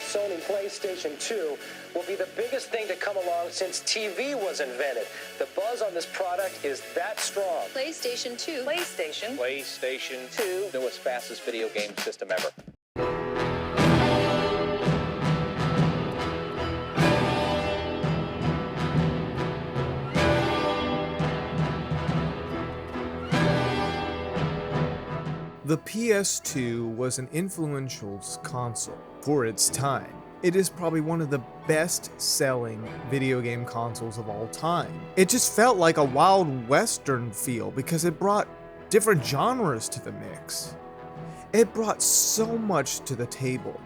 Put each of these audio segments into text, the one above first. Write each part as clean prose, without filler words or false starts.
Sony PlayStation 2 will be the biggest thing to come along since TV was invented. The buzz on this product is that strong. PlayStation 2. PlayStation 2. Newest, fastest video game system ever. The PS2 was an influential console for its time. It is probably one of the best-selling video game consoles of all time. It just felt like a Wild Western feel because it brought different genres to the mix. It brought so much to the table.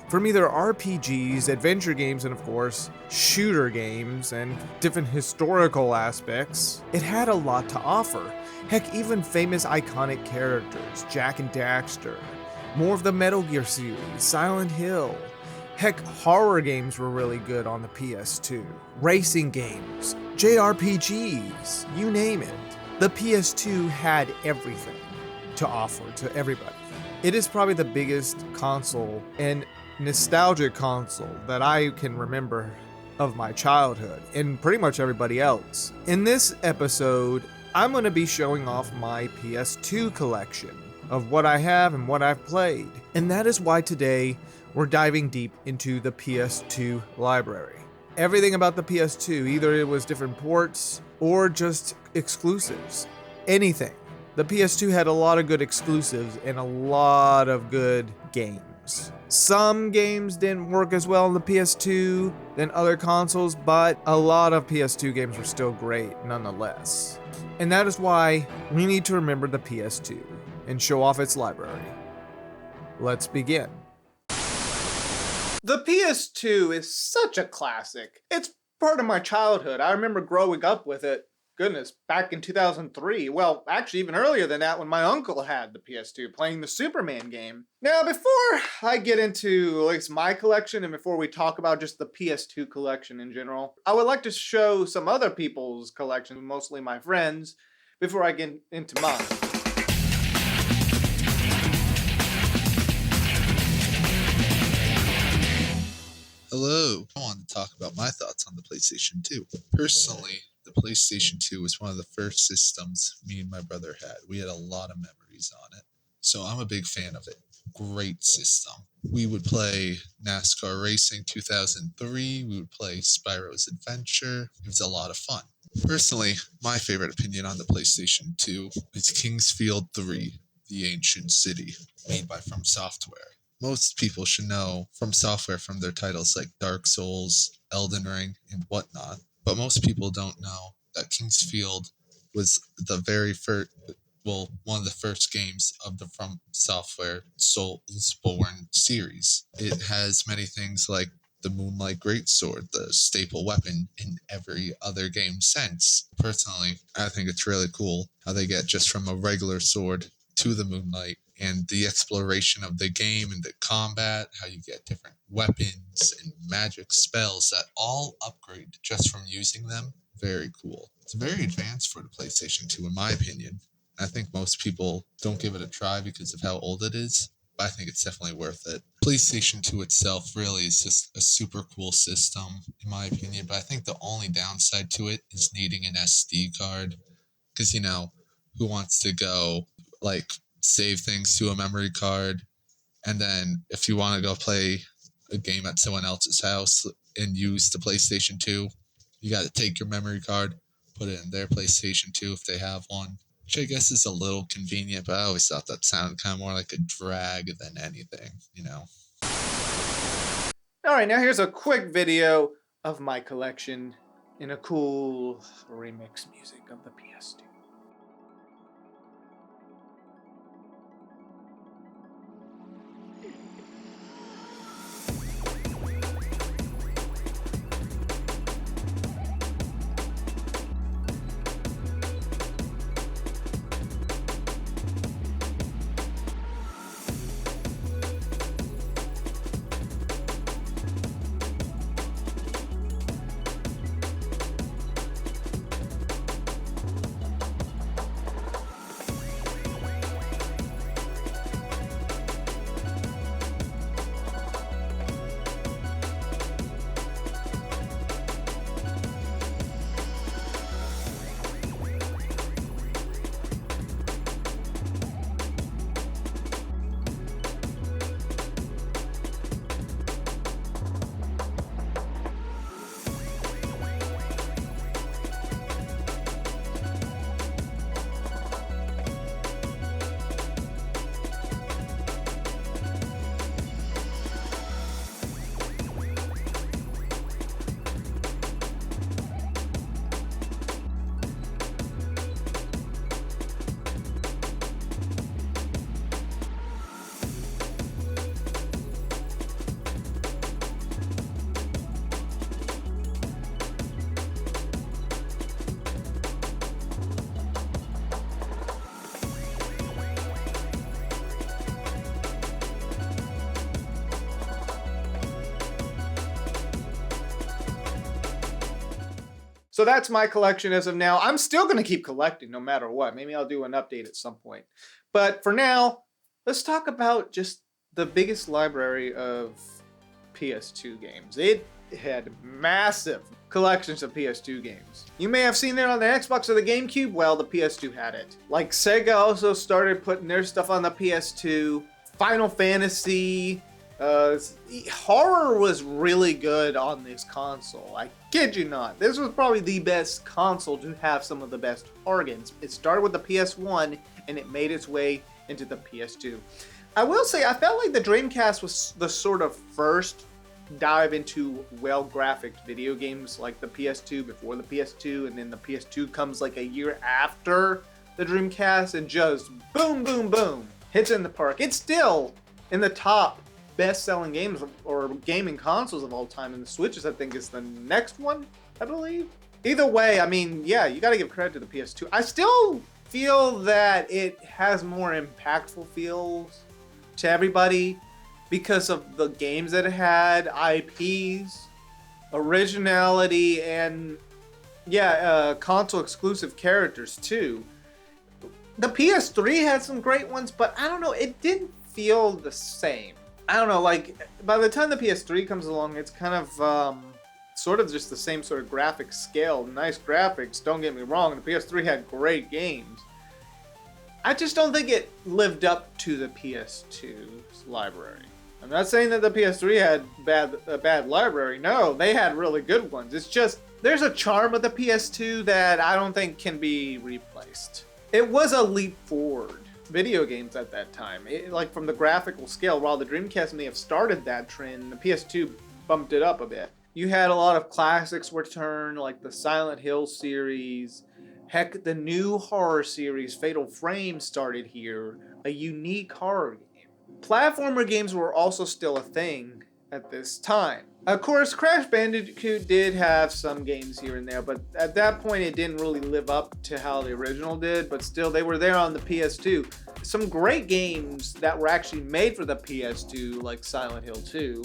From either RPGs, adventure games, and of course, shooter games, and different historical aspects, it had a lot to offer. Heck, even famous iconic characters, Jak and Daxter, more of the Metal Gear series, Silent Hill. Heck, horror games were really good on the PS2. Racing games, JRPGs, you name it. The PS2 had everything to offer to everybody. It is probably the biggest console and nostalgic console that I can remember of my childhood, and pretty much everybody else. In this episode, I'm going to be showing off my PS2 collection of what I have and what I've played. And that is why today we're diving deep into the PS2 library. Everything about the PS2, either it was different ports or just exclusives. Anything. The PS2 had a lot of good exclusives and a lot of good games. Some games didn't work as well on the PS2 than other consoles, but a lot of PS2 games were still great nonetheless. And that is why we need to remember the PS2 and show off its library. Let's begin. The PS2 is such a classic. It's part of my childhood. I remember growing up with it. Goodness, back in 2003. Well, actually even earlier than that when my uncle had the PS2 playing the Superman game. Now, before I get into at least my collection and before we talk about just the PS2 collection in general, I would like to show some other people's collections, mostly my friends, before I get into mine. Hello, I want to talk about my thoughts on the PlayStation 2. Personally, the PlayStation 2 was one of the first systems me and my brother had. We had a lot of memories on it, so I'm a big fan of it. Great system. We would play NASCAR Racing 2003, we would play Spyro's Adventure. It was a lot of fun. Personally, my favorite opinion on the PlayStation 2 is King's Field 3, The Ancient City, made by From Software. Most people should know From Software from their titles like Dark Souls, Elden Ring, and whatnot. But most people don't know that King's Field was the very first, one of the first games of the From Software Soulsborne series. It has many things like the Moonlight Greatsword, the staple weapon in every other game since. Personally, I think it's really cool how they get just from a regular sword to the Moonlight, and the exploration of the game and the combat, how you get different weapons and magic spells that all upgrade just from using them. Very cool. It's very advanced for the PlayStation 2 in my opinion. I think most people don't give it a try because of how old it is, but I think it's definitely worth it. PlayStation 2 itself really is just a super cool system in my opinion, but I think the only downside to it is needing an SD card because, who wants to go save things to a memory card, and then if you want to go play a game at someone else's house and use the PlayStation 2, you got to take your memory card, put it in their PlayStation 2 if they have one, which I guess is a little convenient, but I always thought that sounded kind of more like a drag than anything, Alright, now here's a quick video of my collection in a cool remix music of the PS2. So that's my collection as of now. I'm still going to keep collecting no matter what. Maybe I'll do an update at some point. But for now, let's talk about just the biggest library of PS2 games. It had massive collections of PS2 games. You may have seen it on the Xbox or the GameCube. Well, the PS2 had it. Like Sega also started putting their stuff on the PS2. Final Fantasy. Horror was really good on this console. I kid you not. This was probably the best console to have some of the best horror games. It started with the PS1 and it made its way into the PS2. I will say, I felt like the Dreamcast was the sort of first dive into well-graphic video games, like the PS2 before the PS2, and then the PS2 comes like a year after the Dreamcast and just boom, boom, boom, hits in the park. It's still in the top best-selling games or gaming consoles of all time, and the Switches, I think, is the next one, I believe. Either way, I mean, yeah, you gotta give credit to the PS2. I still feel that it has more impactful feels to everybody because of the games that it had, IPs, originality, and yeah, console exclusive characters too. The PS3 had some great ones, but I don't know, it didn't feel the same. I don't know, like, by the time the PS3 comes along, it's kind of sort of just the same sort of graphic scale. Nice graphics, don't get me wrong, the PS3 had great games. I just don't think it lived up to the PS2's library. I'm not saying that the PS3 had a bad library. No, they had really good ones. It's just, there's a charm of the PS2 that I don't think can be replaced. It was a leap forward. Video games at that time, like from the graphical scale, while the Dreamcast may have started that trend, the PS2 bumped it up a bit. You had a lot of classics return, like the Silent Hill series. Heck, the new horror series, Fatal Frame, started here, a unique horror game. Platformer games were also still a thing at this time. Of course, Crash Bandicoot did have some games here and there, but at that point it didn't really live up to how the original did, but still they were there on the PS2. Some great games that were actually made for the PS2, like Silent Hill 2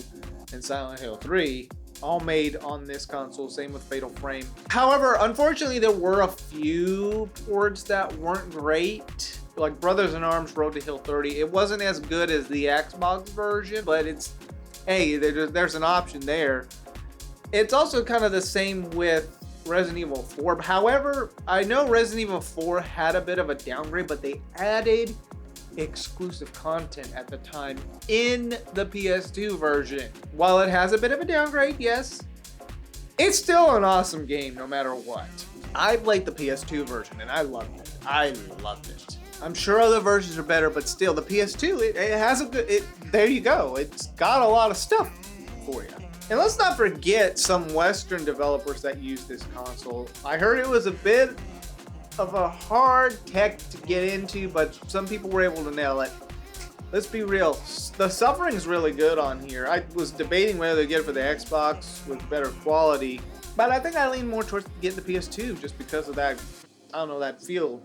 and Silent Hill 3, all made on this console, same with Fatal Frame. However, unfortunately, there were a few ports that weren't great. Like Brothers in Arms Road to Hill 30. It wasn't as good as the Xbox version, but it's, hey, there's an option there. It's also kind of the same with Resident Evil 4. However, I know Resident Evil 4 had a bit of a downgrade, but they added exclusive content at the time in the PS2 version. While it has a bit of a downgrade, yes, it's still an awesome game no matter what. I played the PS2 version and I loved it. I loved it. I'm sure other versions are better, but still, the PS2, it has a good, there you go. It's got a lot of stuff for you. And let's not forget some Western developers that use this console. I heard it was a bit of a hard tech to get into, but some people were able to nail it. Let's be real, the suffering is really good on here. I was debating whether to get it for the Xbox with better quality, but I think I lean more towards getting the PS2 just because of that, I don't know, that feel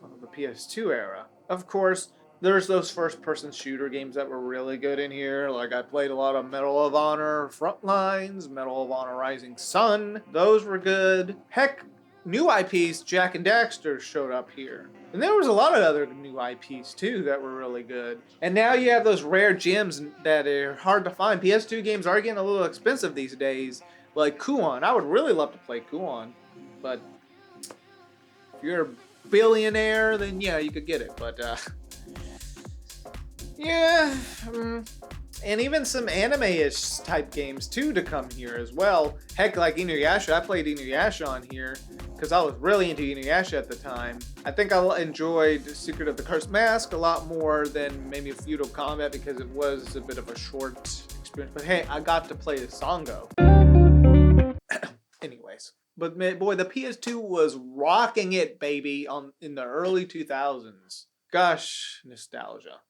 of the PS2 era. Of course, there's those first-person shooter games that were really good in here. Like, I played a lot of Medal of Honor Frontlines, Medal of Honor Rising Sun. Those were good. Heck, new IPs, Jak and Daxter, showed up here. And there was a lot of other new IPs, too, that were really good. And now you have those rare gems that are hard to find. PS2 games are getting a little expensive these days. Like Kuon. I would really love to play Kuon. But if you're a billionaire, then yeah, you could get it. But, yeah, and even some anime-ish type games too to come here as well. Heck, like Inuyasha, I played Inuyasha on here because I was really into Inuyasha at the time. I think I enjoyed Secret of the Cursed Mask a lot more than maybe Feudal Combat because it was a bit of a short experience. But hey, I got to play the Songo. Anyways, but boy, the PS2 was rocking it, baby, in the early 2000s. Gosh, nostalgia.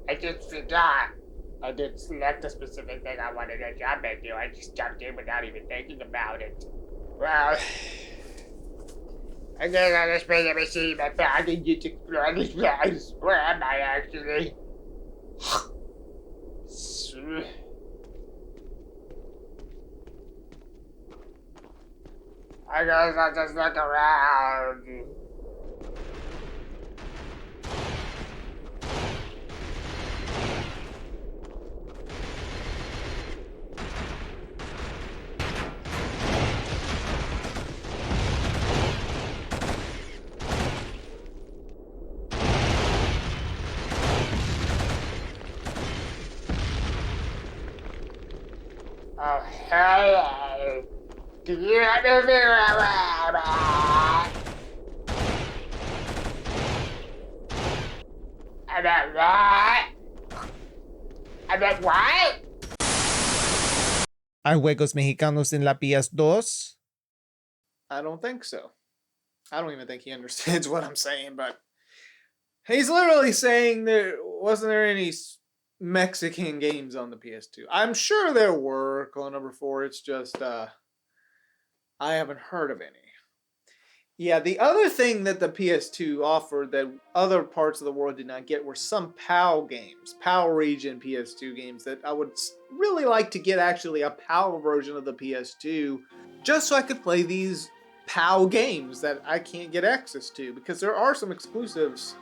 I just forgot. I didn't select a specific thing I wanted to jump into. I just jumped in without even thinking about it. Well, I guess I'll just spend every seat in my bag and just explore this place. Where am I actually? I guess I'll just look around. Oh, hello. Can you let me figure out where I'm at? I'm at what? I'm at what? ¿Hay juegos mexicanos en la PS2? I don't think so. I don't even think he understands what I'm saying, but he's literally saying wasn't there any Mexican games on the PS2. I'm sure there were, Call Number 4. It's just, I haven't heard of any. Yeah, the other thing that the PS2 offered that other parts of the world did not get were some PAL games. PAL region PS2 games that I would really like to get actually a PAL version of the PS2 just so I could play these PAL games that I can't get access to because there are some exclusives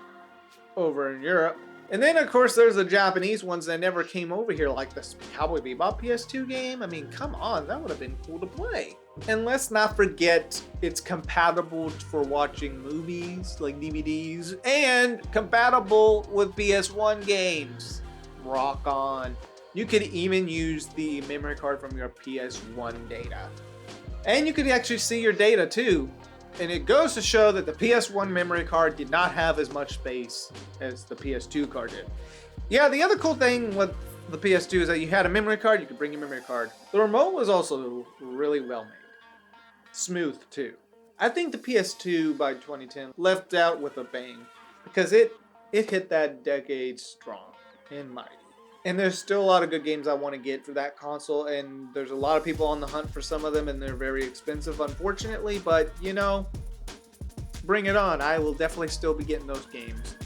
over in Europe. And then, of course, there's the Japanese ones that never came over here, like the Cowboy Bebop PS2 game. I mean, come on, that would have been cool to play. And let's not forget, it's compatible for watching movies, like DVDs, and compatible with PS1 games. Rock on. You could even use the memory card from your PS1 data. And you could actually see your data, too. And it goes to show that the PS1 memory card did not have as much space as the PS2 card did. Yeah, the other cool thing with the PS2 is that you had a memory card, you could bring your memory card. The remote was also really well made. Smooth, too. I think the PS2 by 2010 left out with a bang because it hit that decade strong and mighty. And there's still a lot of good games I want to get for that console, and there's a lot of people on the hunt for some of them, and they're very expensive, unfortunately, but, you know, bring it on. I will definitely still be getting those games.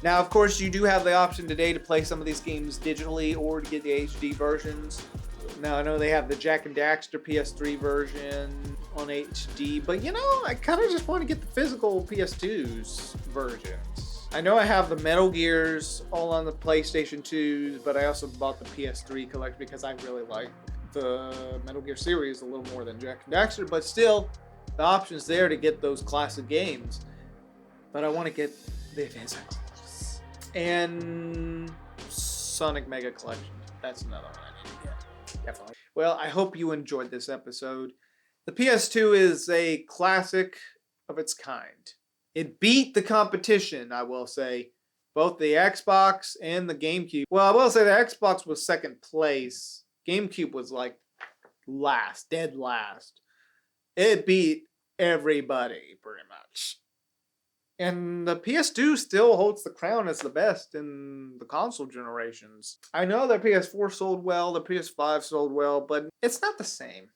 Now, of course, you do have the option today to play some of these games digitally or to get the HD versions. Now, I know they have the Jack and Daxter PS3 version on HD, but, you know, I kind of just want to get the physical PS2's versions. I know I have the Metal Gears all on the PlayStation 2s, but I also bought the PS3 collection because I really like the Metal Gear series a little more than Jack and Daxter, but still, the option's there to get those classic games. But I want to get the Advanced Colors and Sonic Mega Collection. That's another one I need to get. Definitely. Well, I hope you enjoyed this episode. The PS2 is a classic of its kind. It beat the competition, I will say. Both the Xbox and the GameCube. Well, I will say the Xbox was second place. GameCube was like last, dead last. It beat everybody, pretty much. And the PS2 still holds the crown as the best in the console generations. I know the PS4 sold well, the PS5 sold well, but it's not the same.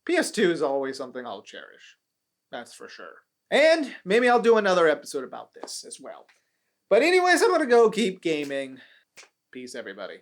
PS2 is always something I'll cherish. That's for sure. And maybe I'll do another episode about this as well. But anyways, I'm going to go keep gaming. Peace, everybody.